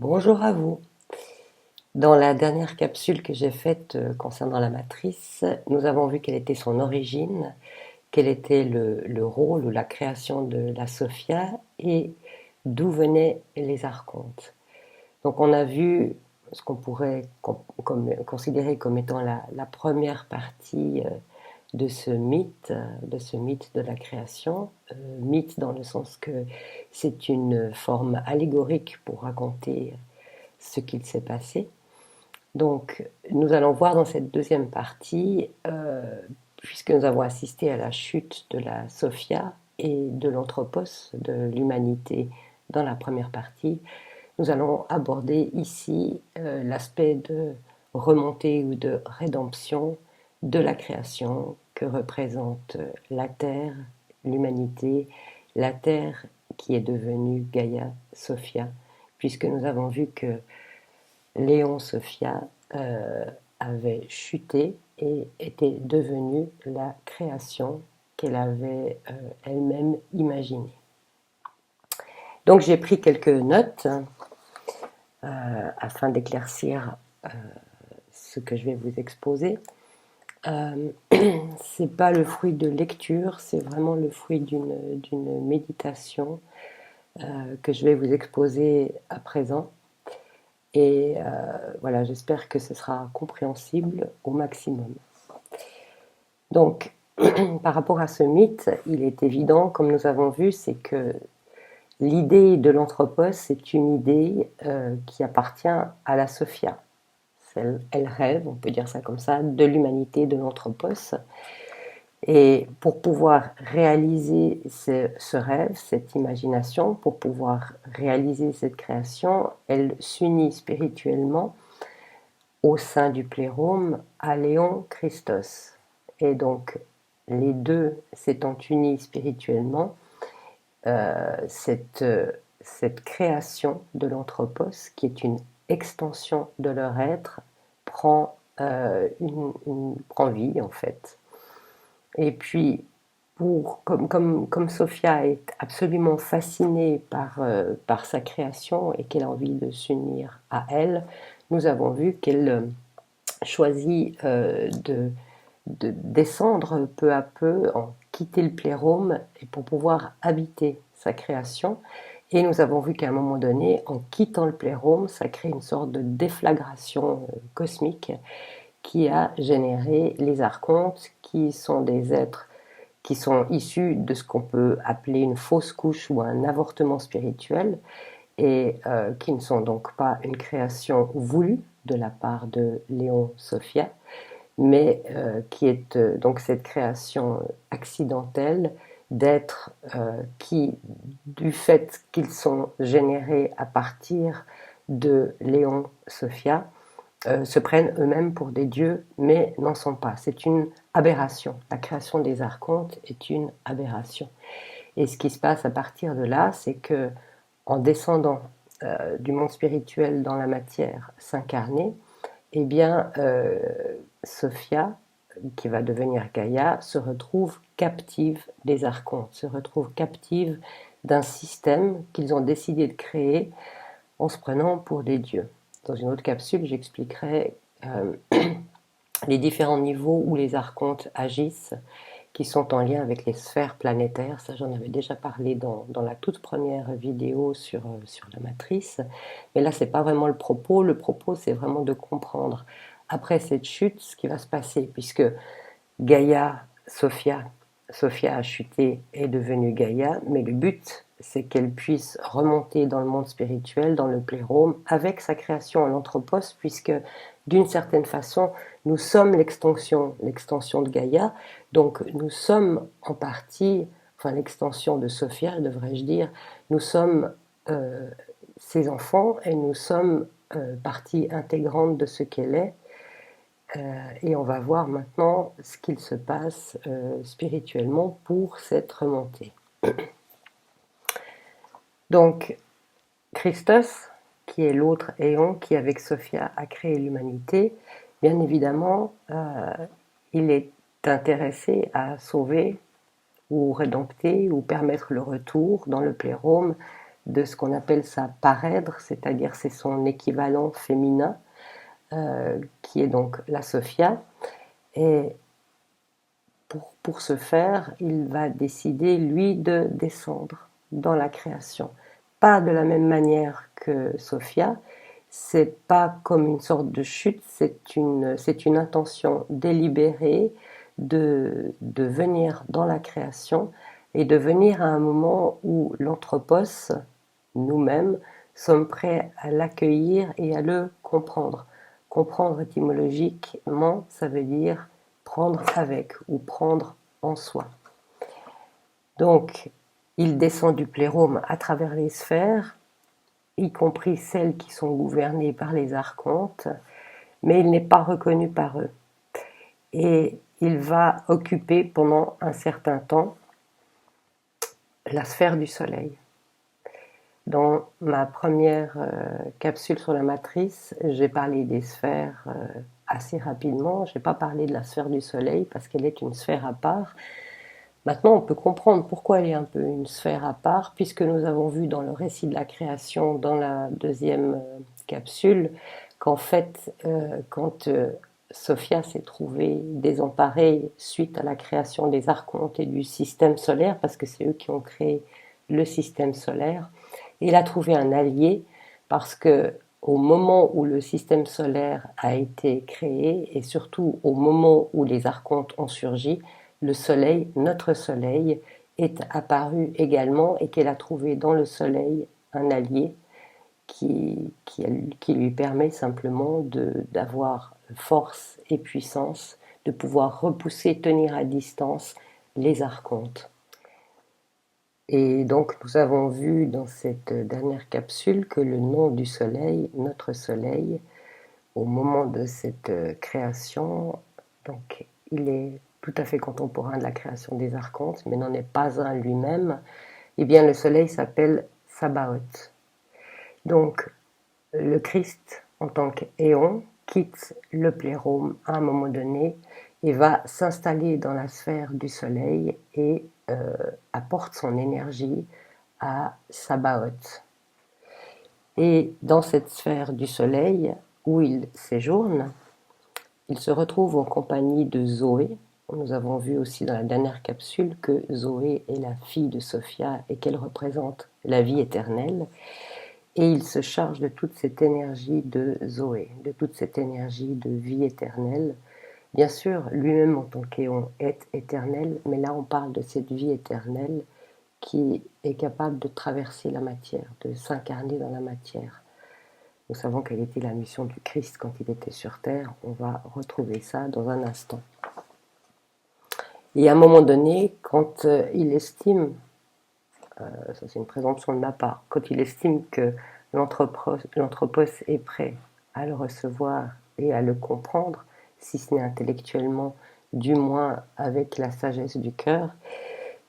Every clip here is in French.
Bonjour à vous. Dans la dernière capsule que j'ai faite concernant la matrice, nous avons vu quelle était son origine, quel était le rôle ou la création de la Sophia et d'où venaient les archontes. Donc on a vu ce qu'on pourrait considérer comme étant la première partie de ce mythe de la création. Mythe dans le sens que c'est une forme allégorique pour raconter ce qu'il s'est passé. Donc, nous allons voir dans cette deuxième partie, puisque nous avons assisté à la chute de la Sophia et de l'anthropos, de l'humanité, dans la première partie, nous allons aborder ici l'aspect de remontée ou de rédemption de la création que représente la Terre, l'humanité, la Terre qui est devenue Gaïa Sophia, puisque nous avons vu que Léon Sophia avait chuté et était devenue la création qu'elle avait elle-même imaginée. Donc j'ai pris quelques notes afin d'éclaircir ce que je vais vous exposer. C'est pas le fruit de lecture, c'est vraiment le fruit d'une méditation que je vais vous exposer à présent. Et voilà, j'espère que ce sera compréhensible au maximum. Donc, par rapport à ce mythe, il est évident, comme nous avons vu, c'est que l'idée de l'anthropos, c'est une idée qui appartient à la Sophia. Elle rêve, on peut dire ça comme ça, de l'humanité de l'anthropos. Et pour pouvoir réaliser ce rêve, cette imagination, pour pouvoir réaliser cette création, elle s'unit spirituellement au sein du plérôme à Léon Christos. Et donc, les deux s'étant unis spirituellement, cette création de l'anthropos, qui est une extension de leur être, prend vie en fait. Et puis, comme Sophia est absolument fascinée par sa création et qu'elle a envie de s'unir à elle, nous avons vu qu'elle choisit de descendre peu à peu, en quitter le plérôme et pour pouvoir habiter sa création. Et nous avons vu qu'à un moment donné, en quittant le plérôme, ça crée une sorte de déflagration cosmique qui a généré les archontes, qui sont des êtres qui sont issus de ce qu'on peut appeler une fausse couche ou un avortement spirituel, et qui ne sont donc pas une création voulue de la part de Léon Sophia, mais qui est donc cette création accidentelle d'êtres qui, du fait qu'ils sont générés à partir de Léon Sophia, se prennent eux-mêmes pour des dieux, mais n'en sont pas. C'est une aberration. La création des archontes est une aberration. Et ce qui se passe à partir de là, c'est que, en descendant du monde spirituel dans la matière, s'incarner, eh bien, Sophia, qui va devenir Gaïa, se retrouve captive des archontes, se retrouve captive d'un système qu'ils ont décidé de créer en se prenant pour des dieux. Dans une autre capsule, j'expliquerai les différents niveaux où les archontes agissent, qui sont en lien avec les sphères planétaires. Ça, j'en avais déjà parlé dans la toute première vidéo sur la matrice. Mais là, ce n'est pas vraiment le propos. Le propos, c'est vraiment de comprendre, après cette chute, ce qui va se passer, puisque Gaïa, Sophia a chuté, est devenue Gaïa, mais le but, c'est qu'elle puisse remonter dans le monde spirituel, dans le plérôme, avec sa création en anthropos, puisque d'une certaine façon, nous sommes l'extension de Gaïa, donc nous sommes en partie, enfin l'extension de Sophia, devrais-je dire, nous sommes ses enfants et nous sommes partie intégrante de ce qu'elle est. Et on va voir maintenant ce qu'il se passe spirituellement pour cette remontée. Donc, Christos, qui est l'autre éon qui, avec Sophia, a créé l'humanité, bien évidemment, il est intéressé à sauver ou rédempter ou permettre le retour dans le plérôme de ce qu'on appelle sa parèdre, c'est-à-dire c'est son équivalent féminin, qui est donc la Sophia. Et pour ce faire, il va décider, lui, de descendre dans la création. Pas de la même manière que Sophia, c'est pas comme une sorte de chute, c'est une intention délibérée de venir dans la création et de venir à un moment où l'anthropos, nous-mêmes, sommes prêts à l'accueillir et à le comprendre. Comprendre étymologiquement, ça veut dire prendre avec ou prendre en soi. Donc, il descend du plérôme à travers les sphères, y compris celles qui sont gouvernées par les archontes, mais il n'est pas reconnu par eux. Et il va occuper pendant un certain temps la sphère du Soleil. Dans ma première capsule sur la matrice, j'ai parlé des sphères assez rapidement. Je n'ai pas parlé de la sphère du Soleil parce qu'elle est une sphère à part. Maintenant, on peut comprendre pourquoi elle est un peu une sphère à part, puisque nous avons vu dans le récit de la création, dans la deuxième capsule, qu'en fait, quand Sophia s'est trouvée désemparée suite à la création des archontes et du système solaire, parce que c'est eux qui ont créé le système solaire, il a trouvé un allié parce que au moment où le système solaire a été créé et surtout au moment où les archontes ont surgi, le soleil, notre soleil, est apparu également et qu'elle a trouvé dans le soleil un allié qui lui permet simplement d'avoir force et puissance, de pouvoir repousser, tenir à distance les archontes. Et donc nous avons vu dans cette dernière capsule que le nom du soleil, notre soleil, au moment de cette création, donc il est tout à fait contemporain de la création des archontes, mais n'en est pas un lui-même. Eh bien le soleil s'appelle Sabaoth. Donc le Christ en tant qu'éon quitte le plérôme à un moment donné et va s'installer dans la sphère du soleil et apporte son énergie à Sabaoth. Et dans cette sphère du soleil où il séjourne, il se retrouve en compagnie de Zoé. Nous avons vu aussi dans la dernière capsule que Zoé est la fille de Sophia et qu'elle représente la vie éternelle. Et il se charge de toute cette énergie de Zoé, de toute cette énergie de vie éternelle. Bien sûr, lui-même en tant qu'éon est éternel, mais là on parle de cette vie éternelle qui est capable de traverser la matière, de s'incarner dans la matière. Nous savons quelle était la mission du Christ quand il était sur terre. On va retrouver ça dans un instant. Et à un moment donné, quand il estime, ça c'est une présomption de ma part, quand il estime que l'anthropos est prêt à le recevoir et à le comprendre, si ce n'est intellectuellement, du moins avec la sagesse du cœur,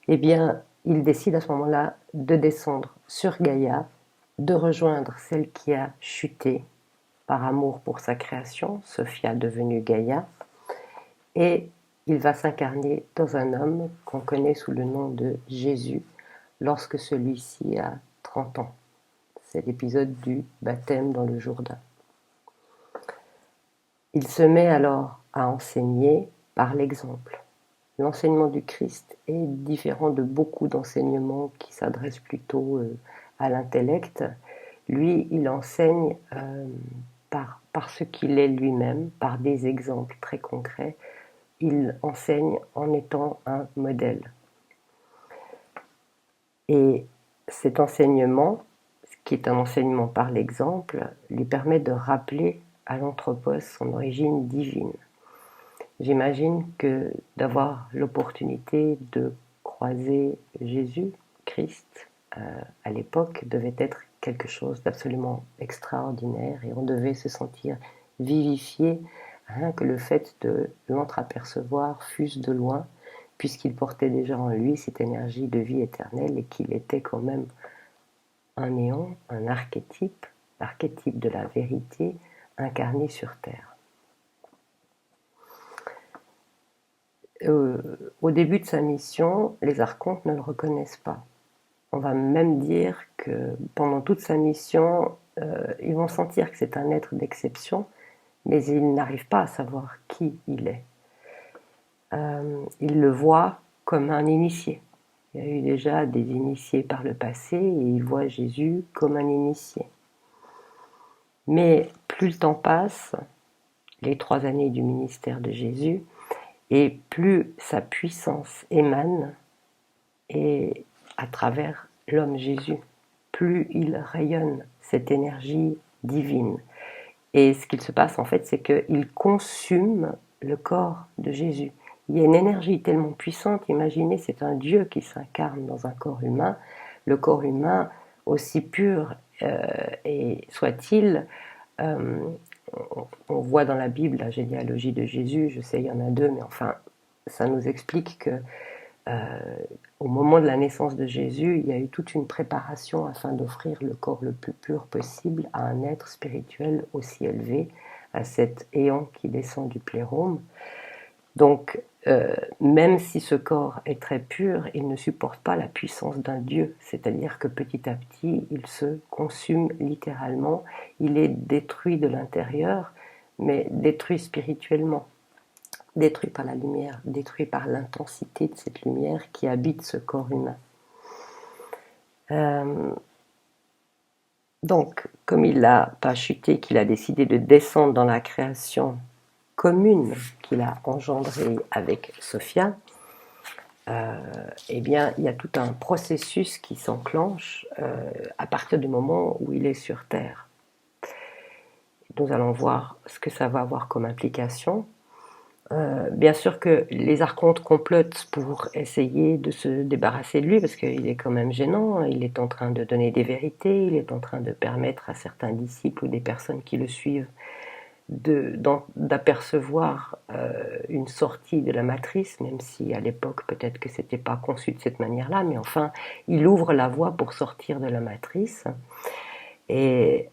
eh bien, il décide à ce moment-là de descendre sur Gaïa, de rejoindre celle qui a chuté par amour pour sa création, Sophia devenue Gaïa, et il va s'incarner dans un homme qu'on connaît sous le nom de Jésus lorsque celui-ci a 30 ans. C'est l'épisode du baptême dans le Jourdain. Il se met alors à enseigner par l'exemple. L'enseignement du Christ est différent de beaucoup d'enseignements qui s'adressent plutôt à l'intellect. Lui, il enseigne par ce qu'il est lui-même, par des exemples très concrets. Il enseigne en étant un modèle. Et cet enseignement, qui est un enseignement par l'exemple, lui permet de rappeler à l'anthropos son origine divine. J'imagine que d'avoir l'opportunité de croiser Jésus, Christ, à l'époque, devait être quelque chose d'absolument extraordinaire et on devait se sentir vivifié, rien que le fait de l'entreapercevoir fût-ce de loin, puisqu'il portait déjà en lui cette énergie de vie éternelle et qu'il était quand même un néant, un archétype, l'archétype de la vérité incarné sur terre. Au début de sa mission, les archontes ne le reconnaissent pas. On va même dire que pendant toute sa mission, ils vont sentir que c'est un être d'exception, mais ils n'arrivent pas à savoir qui il est. Ils le voient comme un initié. Il y a eu déjà des initiés par le passé et ils voient Jésus comme un initié. Mais plus le temps passe, les 3 années du ministère de Jésus, et plus sa puissance émane et à travers l'homme Jésus, plus il rayonne cette énergie divine. Et ce qu'il se passe en fait, c'est qu'il consume le corps de Jésus. Il y a une énergie tellement puissante, imaginez, c'est un Dieu qui s'incarne dans un corps humain. Le corps humain, aussi pur et soit-il, euh, on voit dans la Bible la généalogie de Jésus, je sais il y en a 2, mais enfin, ça nous explique que au moment de la naissance de Jésus, il y a eu toute une préparation afin d'offrir le corps le plus pur possible à un être spirituel aussi élevé, à cet éon qui descend du plérôme. Donc, même si ce corps est très pur, il ne supporte pas la puissance d'un Dieu, c'est-à-dire que petit à petit, il se consume littéralement, il est détruit de l'intérieur, mais détruit spirituellement, détruit par la lumière, détruit par l'intensité de cette lumière qui habite ce corps humain. Donc, comme il n'a pas chuté, qu'il a décidé de descendre dans la création commune qu'il a engendrée avec Sophia, eh bien, il y a tout un processus qui s'enclenche à partir du moment où il est sur Terre. Nous allons voir ce que ça va avoir comme implication. Bien sûr que les archontes complotent pour essayer de se débarrasser de lui, parce qu'il est quand même gênant, il est en train de donner des vérités, il est en train de permettre à certains disciples ou des personnes qui le suivent d'apercevoir une sortie de la matrice, même si à l'époque peut-être que c'était pas conçu de cette manière-là, mais enfin, il ouvre la voie pour sortir de la matrice. Et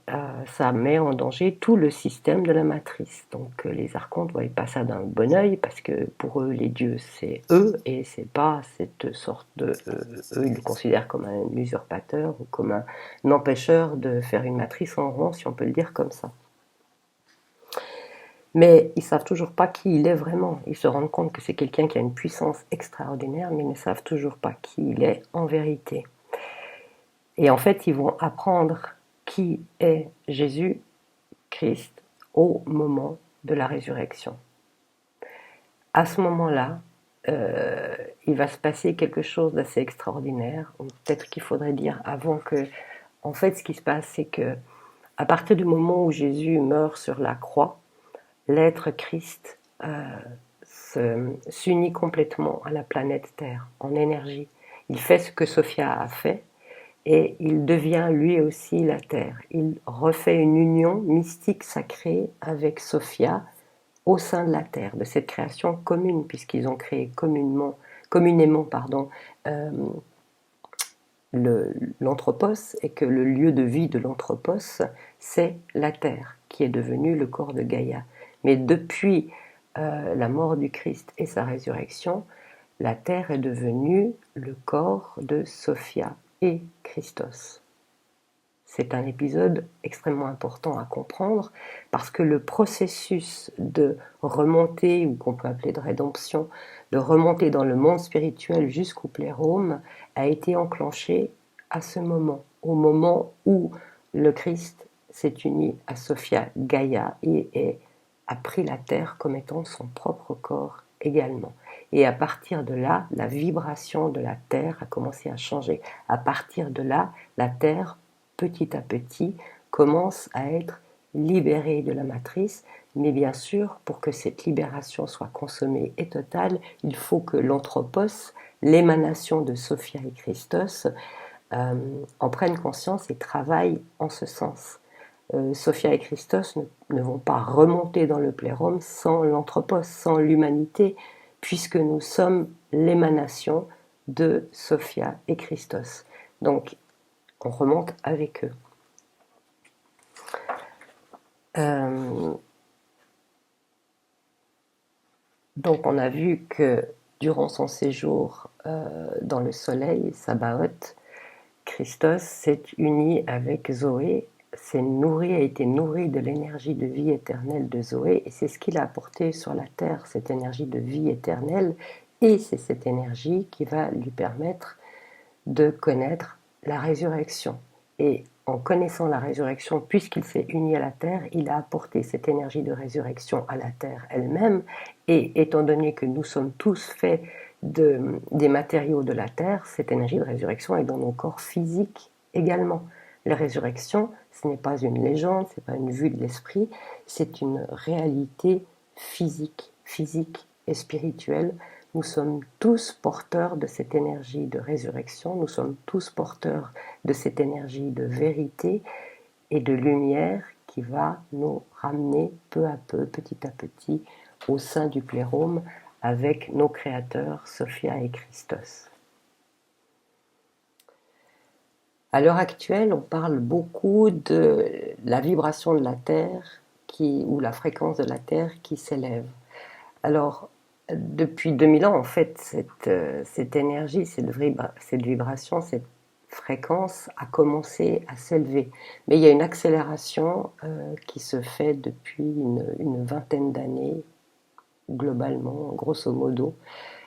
ça met en danger tout le système de la matrice. Donc les archontes ne voyaient pas ça d'un bon oeil, parce que pour eux, les dieux, c'est eux, et c'est pas cette sorte de... eux, ils le considèrent comme un usurpateur, ou comme un empêcheur de faire une matrice en rond, si on peut le dire comme ça. Mais ils ne savent toujours pas qui il est vraiment. Ils se rendent compte que c'est quelqu'un qui a une puissance extraordinaire, mais ils ne savent toujours pas qui il est en vérité. Et en fait, ils vont apprendre qui est Jésus-Christ au moment de la résurrection. À ce moment-là, il va se passer quelque chose d'assez extraordinaire. Peut-être qu'il faudrait dire avant que... En fait, ce qui se passe, c'est que à partir du moment où Jésus meurt sur la croix, l'être Christ s'unit complètement à la planète Terre, en énergie. Il fait ce que Sophia a fait, et il devient lui aussi la Terre. Il refait une union mystique sacrée avec Sophia au sein de la Terre, de cette création commune, puisqu'ils ont créé communément l'anthropos, et que le lieu de vie de l'anthropos, c'est la Terre, qui est devenue le corps de Gaïa. Mais depuis la mort du Christ et sa résurrection, la Terre est devenue le corps de Sophia et Christos. C'est un épisode extrêmement important à comprendre, parce que le processus de remontée, ou qu'on peut appeler de rédemption, de remontée dans le monde spirituel jusqu'au plérôme, a été enclenché à ce moment, au moment où le Christ s'est uni à Sophia Gaïa et a pris la terre comme étant son propre corps également. Et à partir de là, la vibration de la terre a commencé à changer. À partir de là, la terre, petit à petit, commence à être libérée de la matrice. Mais bien sûr, pour que cette libération soit consommée et totale, il faut que l'anthropos, l'émanation de Sophia et Christos, en prennent conscience et travaillent en ce sens. Sophia et Christos ne vont pas remonter dans le plérôme sans l'anthropos, sans l'humanité, puisque nous sommes l'émanation de Sophia et Christos. Donc, on remonte avec eux. Donc, on a vu que durant son séjour dans le soleil, Sabaoth, Christos s'est uni avec Zoé, a été nourri de l'énergie de vie éternelle de Zoé, et c'est ce qu'il a apporté sur la terre, cette énergie de vie éternelle, et c'est cette énergie qui va lui permettre de connaître la résurrection. Et en connaissant la résurrection, puisqu'il s'est uni à la terre, il a apporté cette énergie de résurrection à la terre elle-même, et étant donné que nous sommes tous faits des matériaux de la terre, cette énergie de résurrection est dans nos corps physiques également. La résurrection, ce n'est pas une légende, ce n'est pas une vue de l'esprit, c'est une réalité physique et spirituelle. Nous sommes tous porteurs de cette énergie de résurrection, nous sommes tous porteurs de cette énergie de vérité et de lumière qui va nous ramener peu à peu, petit à petit, au sein du plérôme avec nos créateurs, Sophia et Christos. À l'heure actuelle, on parle beaucoup de la vibration de la Terre ou la fréquence de la Terre qui s'élève. Alors, depuis 2000 ans, en fait, cette énergie, cette vibration, cette fréquence a commencé à s'élever. Mais il y a une accélération qui se fait depuis une vingtaine d'années, globalement, grosso modo.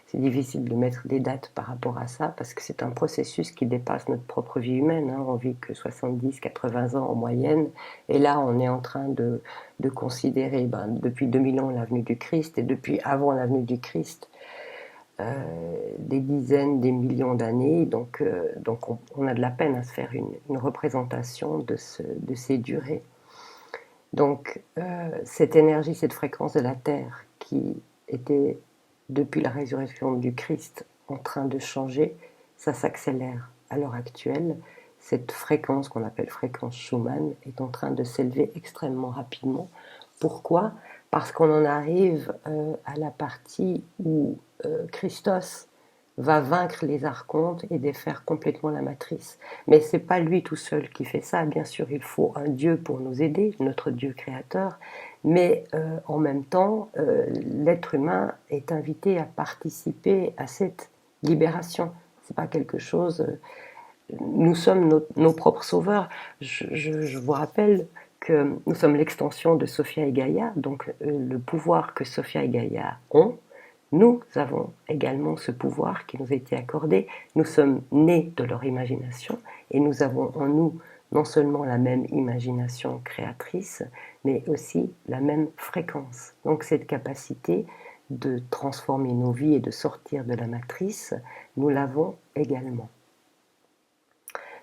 C'est difficile de mettre des dates par rapport à ça parce que c'est un processus qui dépasse notre propre vie humaine. Hein. On vit que 70-80 ans en moyenne. Et là, on est en train de considérer, depuis 2000 ans, la venue du Christ et depuis avant la venue du Christ, des dizaines, des millions d'années. Donc on a de la peine à se faire une représentation de ces durées. Donc, cette énergie, cette fréquence de la Terre qui était, depuis la résurrection du Christ, en train de changer, ça s'accélère à l'heure actuelle. Cette fréquence qu'on appelle fréquence Schumann est en train de s'élever extrêmement rapidement. Pourquoi ? Parce qu'on en arrive à la partie où Christos va vaincre les archontes et défaire complètement la matrice. Mais c'est pas lui tout seul qui fait ça. Bien sûr, il faut un Dieu pour nous aider, notre Dieu créateur, mais en même temps, l'être humain est invité à participer à cette libération. C'est pas quelque chose. Nous sommes nos propres sauveurs. Je vous rappelle que nous sommes l'extension de Sophia et Gaïa, donc le pouvoir que Sophia et Gaïa ont. Nous avons également ce pouvoir qui nous a été accordé. Nous sommes nés de leur imagination et nous avons en nous non seulement la même imagination créatrice, mais aussi la même fréquence. Donc cette capacité de transformer nos vies et de sortir de la matrice, nous l'avons également.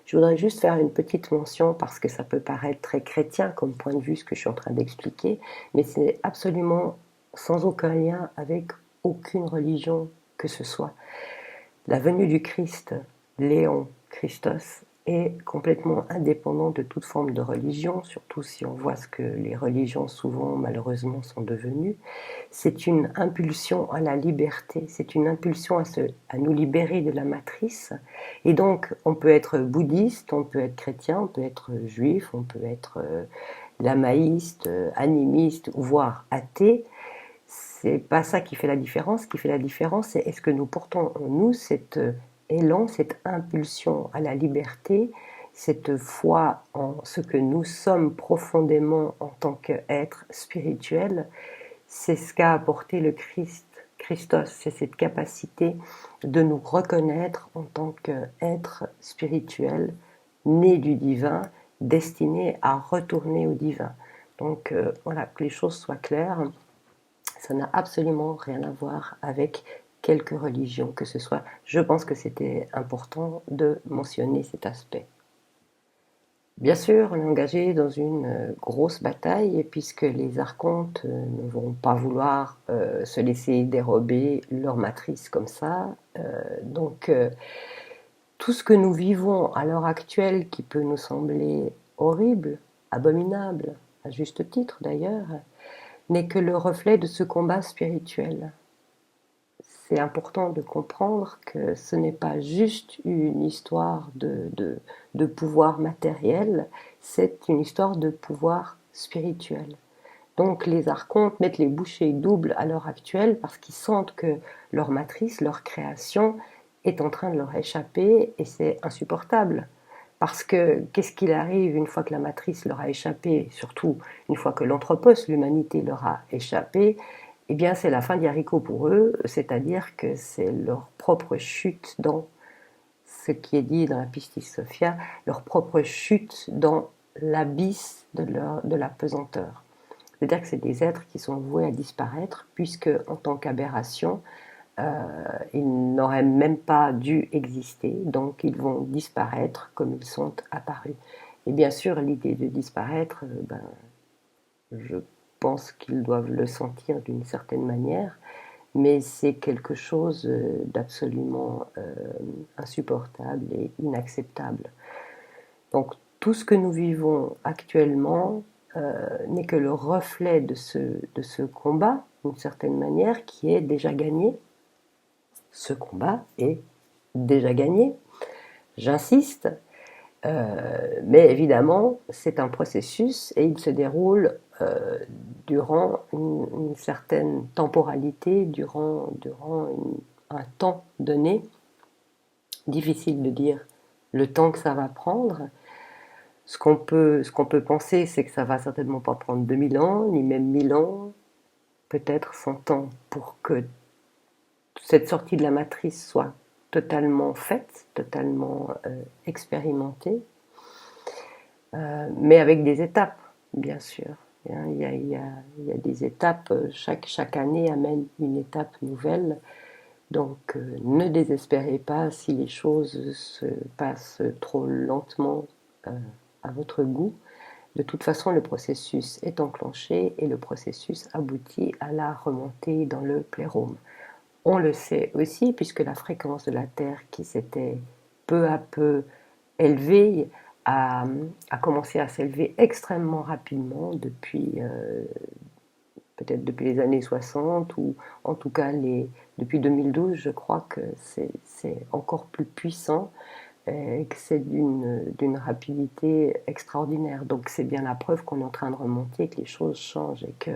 Je voudrais juste faire une petite mention parce que ça peut paraître très chrétien comme point de vue ce que je suis en train d'expliquer, mais c'est absolument sans aucun lien avec aucune religion que ce soit. La venue du Christ, Léon Christos, est complètement indépendant de toute forme de religion, surtout si on voit ce que les religions souvent malheureusement sont devenues. C'est une impulsion à la liberté, c'est une impulsion à nous libérer de la matrice. Et donc on peut être bouddhiste, on peut être chrétien, on peut être juif, on peut être lamaïste, animiste, voire athée. C'est pas ça qui fait la différence. Ce qui fait la différence, c'est est-ce que nous portons en nous cet élan, cette impulsion à la liberté, cette foi en ce que nous sommes profondément en tant qu'être spirituel. C'est ce qu'a apporté le Christos, c'est cette capacité de nous reconnaître en tant qu'être spirituel, né du divin, destiné à retourner au divin. Donc voilà, que les choses soient claires. Ça n'a absolument rien à voir avec quelque religion que ce soit. Je pense que c'était important de mentionner cet aspect. Bien sûr, on est engagé dans une grosse bataille puisque les archontes ne vont pas vouloir se laisser dérober leur matrice comme ça. Donc, tout ce que nous vivons à l'heure actuelle qui peut nous sembler horrible, abominable, à juste titre d'ailleurs, n'est que le reflet de ce combat spirituel. C'est important de comprendre que ce n'est pas juste une histoire de pouvoir matériel, c'est une histoire de pouvoir spirituel. Donc les archontes mettent les bouchées doubles à l'heure actuelle parce qu'ils sentent que leur matrice, leur création est en train de leur échapper et c'est insupportable. Parce que qu'est-ce qu'il arrive une fois que la matrice leur a échappé, surtout une fois que l'anthropos, l'humanité, leur a échappé, eh bien c'est la fin des haricots pour eux, c'est-à-dire que c'est leur propre chute dans ce qui est dit dans la Pistis Sophia, leur propre chute dans l'abysse de la pesanteur. C'est-à-dire que c'est des êtres qui sont voués à disparaître, puisque en tant qu'aberration, ils n'auraient même pas dû exister, donc ils vont disparaître comme ils sont apparus. Et bien sûr, l'idée de disparaître, je pense qu'ils doivent le sentir d'une certaine manière, mais c'est quelque chose d'absolument insupportable et inacceptable. Donc tout ce que nous vivons actuellement n'est que le reflet de ce combat, d'une certaine manière, qui est déjà gagné. Ce combat est déjà gagné, j'insiste, mais évidemment c'est un processus et il se déroule durant une certaine temporalité, durant un temps donné. Difficile de dire le temps que ça va prendre. Ce qu'on peut penser, c'est que ça va certainement pas prendre 2000 ans, ni même 1000 ans, peut-être 100 ans, pour que cette sortie de la matrice soit totalement faite, totalement expérimentée, mais avec des étapes, bien sûr. Il y a des étapes, chaque année amène une étape nouvelle, donc ne désespérez pas si les choses se passent trop lentement à votre goût. De toute façon, le processus est enclenché et le processus aboutit à la remontée dans le plérôme. On le sait aussi puisque la fréquence de la Terre qui s'était peu à peu élevée a commencé à s'élever extrêmement rapidement peut-être depuis les années 60 ou en tout cas depuis 2012, je crois que c'est encore plus puissant et que c'est d'une rapidité extraordinaire. Donc c'est bien la preuve qu'on est en train de remonter, que les choses changent et que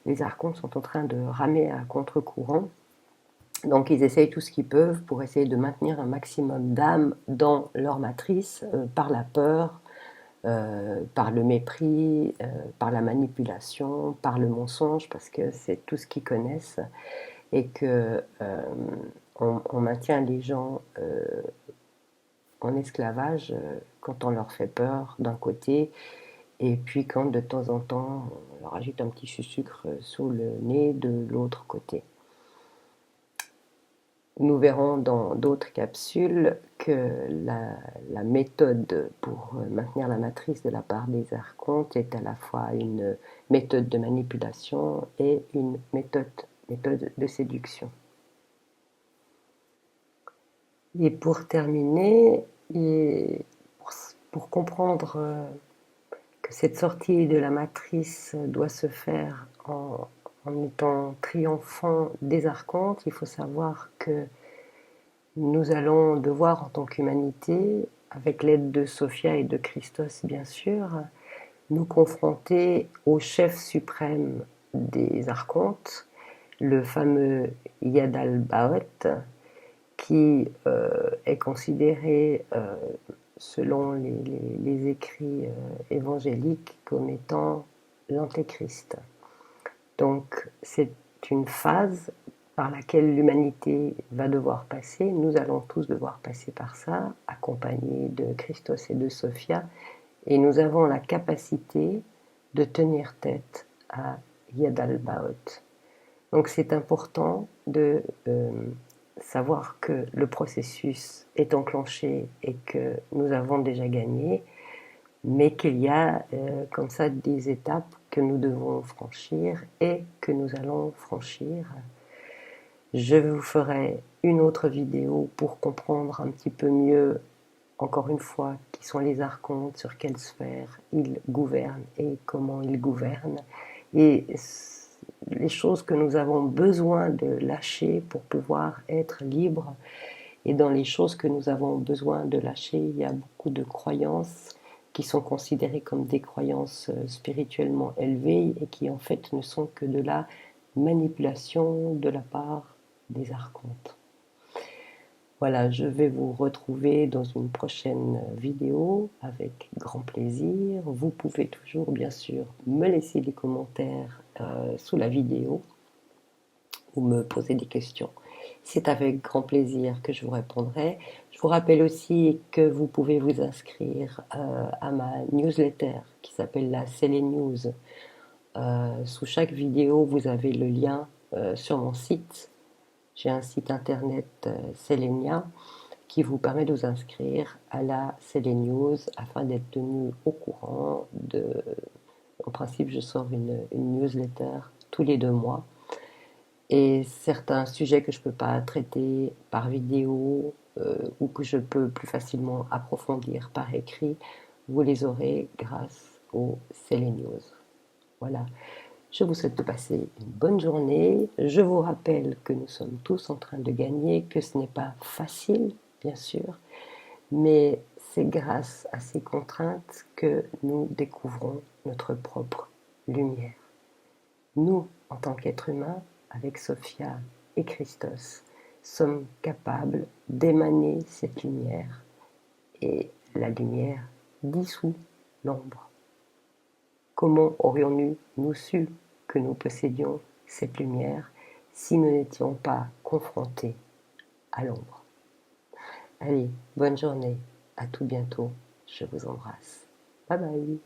les archontes sont en train de ramer à contre-courant. Donc ils essayent tout ce qu'ils peuvent pour essayer de maintenir un maximum d'âme dans leur matrice par la peur, par le mépris, par la manipulation, par le mensonge, parce que c'est tout ce qu'ils connaissent et que on maintient les gens en esclavage quand on leur fait peur d'un côté, et puis quand de temps en temps on leur ajoute un petit sucre sous le nez de l'autre côté. Nous verrons dans d'autres capsules que la méthode pour maintenir la matrice de la part des archontes est à la fois une méthode de manipulation et une méthode de séduction. Et pour terminer, pour comprendre que cette sortie de la matrice doit se faire en étant triomphant des archontes, il faut savoir que nous allons devoir, en tant qu'humanité, avec l'aide de Sophia et de Christos bien sûr, nous confronter au chef suprême des archontes, le fameux Yadalbaoth, qui est considéré, selon les écrits évangéliques, comme étant l'antéchrist. Donc c'est une phase par laquelle l'humanité va devoir passer. Nous allons tous devoir passer par ça, accompagnés de Christos et de Sophia, et nous avons la capacité de tenir tête à Yadalbaoth. Donc c'est important de savoir que le processus est enclenché et que nous avons déjà gagné, mais qu'il y a comme ça des étapes que nous devons franchir et que nous allons franchir. Je vous ferai une autre vidéo pour comprendre un petit peu mieux, encore une fois, qui sont les archontes, sur quelle sphère ils gouvernent et comment ils gouvernent, et les choses que nous avons besoin de lâcher pour pouvoir être libres. Et dans les choses que nous avons besoin de lâcher, il y a beaucoup de croyances qui sont considérées comme des croyances spirituellement élevées et qui en fait ne sont que de la manipulation de la part des archontes. Voilà, je vais vous retrouver dans une prochaine vidéo avec grand plaisir. Vous pouvez toujours, bien sûr, me laisser des commentaires sous la vidéo ou me poser des questions. C'est avec grand plaisir que je vous répondrai. Je vous rappelle aussi que vous pouvez vous inscrire à ma newsletter qui s'appelle la Célé News. Sous chaque vidéo, vous avez le lien sur mon site. J'ai un site internet Selenia qui vous permet de vous inscrire à la Célé News afin d'être tenu au courant de... En principe, je sors une newsletter tous les 2 mois et certains sujets que je ne peux pas traiter par vidéo ou que je peux plus facilement approfondir par écrit, vous les aurez grâce au Célé News. Voilà. Je vous souhaite de passer une bonne journée. Je vous rappelle que nous sommes tous en train de gagner, que ce n'est pas facile, bien sûr, mais c'est grâce à ces contraintes que nous découvrons notre propre lumière. Nous, en tant qu'êtres humains, avec Sophia et Christos, sommes capables d'émaner cette lumière et la lumière dissout l'ombre. Comment aurions-nous su que nous possédions cette lumière si nous n'étions pas confrontés à l'ombre? Allez, bonne journée, à tout bientôt, je vous embrasse. Bye bye.